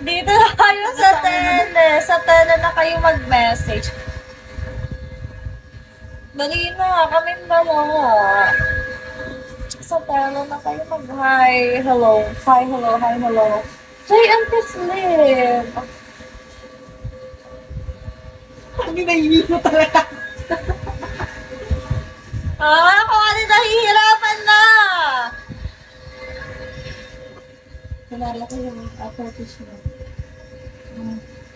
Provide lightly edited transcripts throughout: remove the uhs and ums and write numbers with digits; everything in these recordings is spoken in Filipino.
Dito na kayo sa tele. Sa tele na kayo mag-message. Dali na, kaming dalawa. Sa tele na kayo mag-hi, hello. Hi, hello, hi, hello. Jay and Slim. Ang nahihilo talaga. Ako ano nahihirapan na. Kilala ko yung photos mo.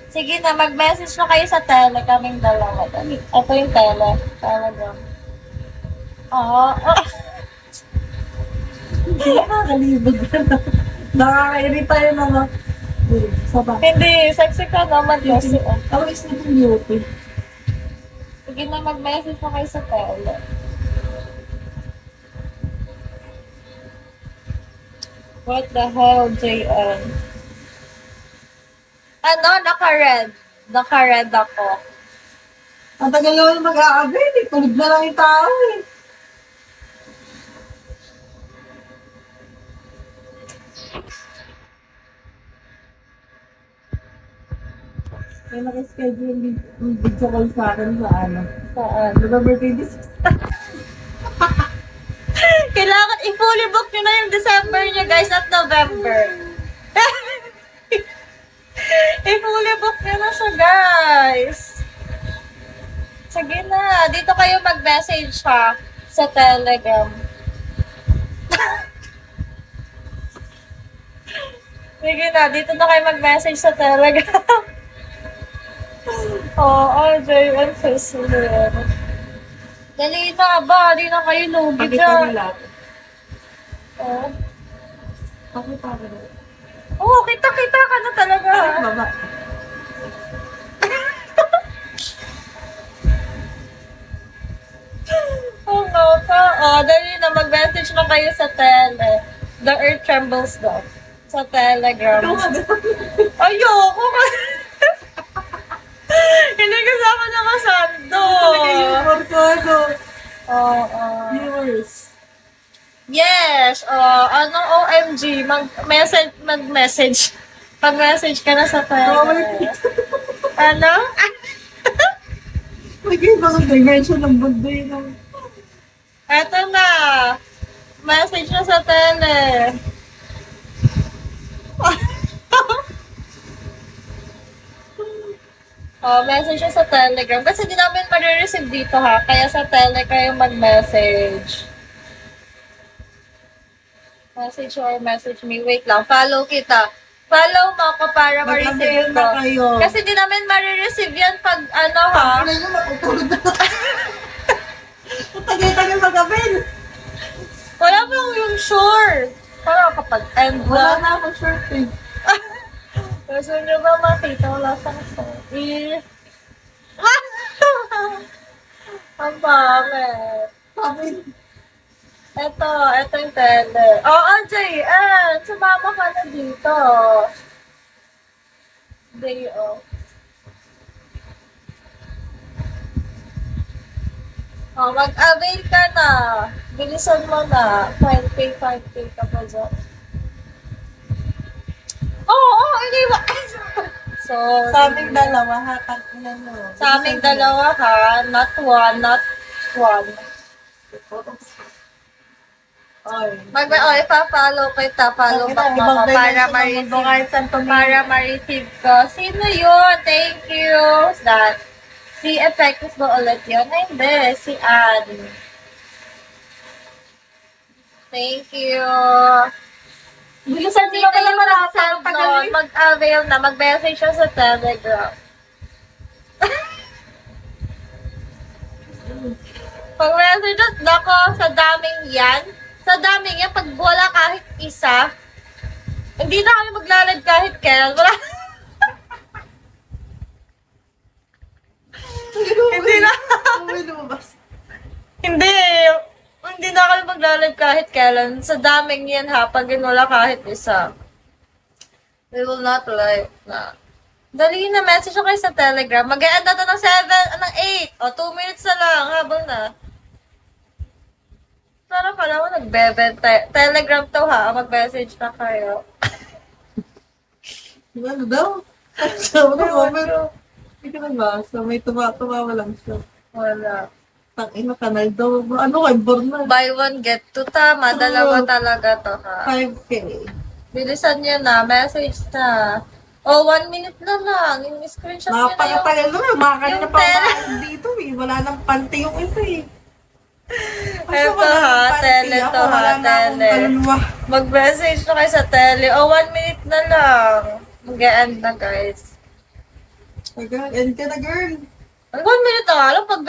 Sige na, mag-message na kayo sa tele, kaming dalawa. Ito yung tele. Telegram. Hindi nakakalibog ka na. Nakakairita yun naman. Sa ba? Hindi, sexy ka naman kasi. Tawag na itong beauty. Sige na, mag-message na kayo sa tele. What the hell, JN? Ano, naka-red. Naka-red ako. Ang tagal naman mag-a-avail eh. Tulog na lang yung tao eh. May nakaschedule yung video call sa akin sa ano. Saan? November 26. Kailangan i-fully book nyo na yung December nyo, guys, at November. I-fully book nyo na siya, guys. Sige na, dito kayo mag-message ha, sa Telegram. Sige na, dito na kayo mag-message sa Telegram. JM Fessler. Dali na ba? Di na kayo lugi Pakita dyan. nila. Oh. Pakita nila. Oo, kita-kita ka na talaga. Baba. Dali na, mag-message na kayo sa tele. The earth trembles daw. Sa Telegram. Ayoko ka. Hindi kasama na kasando. Talaga yung portado. Oo. Viewers. Yes. Anong OMG? Mag-message. Pag-message ka na sa tele. Ano? Nag-ibang dimension ng mundo yun. Eto na. Message na sa tele. Message na sa Telegram. Kasi di namin marireceive dito ha. Kaya sa tele kayo mag-message. Message or message me. Wait lang. Follow kita. Follow mo ako para ma-receive Mag-avail ko. na kayo. Kasi di namin marireceive yan pag ano ha. Ano yun? Matutulog na. Ang tagal-tagal mag-avail. Wala pa yung sure. Para kapag end Wala na. na akong shirt eh. Gusto nyo ba makita? Wala sa Ang pangit. Sabi, Ito yung tele. JN, sumama ka na dito. Day off. Mag-avail ka na. Bilisan mo na. 5K ka pa dyan. Hindi ba? So, sa aming dalawa, hatag na no. Sa aming dalawa ha, not one. Oy. Pa-follow kita, follow back mo ako para ma-receive ko. Sino yun? Thank you. That? Si Effectus ba ulit yun? Ay, hindi. Si Ann. Thank you. Bilisan Hindi nila kayo pala mag-send nun. Mag-avail na. Mag-message siya sa Telegram. Pag-message siya, nako, sa daming yan. Sa daming yan, pag wala kahit isa, hindi na kami maglalad kahit kailan. Wala. Hindi na. Hindi. Hindi na kami magla-live kahit kailan. Sa daming yan ha, pag wala kahit isa. We will not live na. Dali na, message ko kayo sa Telegram. Mag-e-end na to ng 8. 2 minutes na lang, habang na. Sana pala mo nagbebenta. Telegram to ha, mag-message na kayo. Ano daw? Sabi ko, pero hindi ko nabasa. May tumawa lang siya. Wala. Tangina, kanal daw. Ano kay Borna? Buy one, get two. Tama, dalawa talaga to ha. 5K. Bilisan niyo na, message na. Oh, 1 minute na lang. Yung screenshot niyo na yung... Napakatagal naman. Mga kanina yung pa tele. umahin dito eh. Wala nang panty yung isa eh. Eto wala ha, nang panty. tele Ako, to ha, wala na akong tele. kaluluwa. Mag-message na kayo sa tele. Oh, 1 minute na lang. Mag-e-end na guys. Girl, end ka na girl. 1 minute na nga lang pag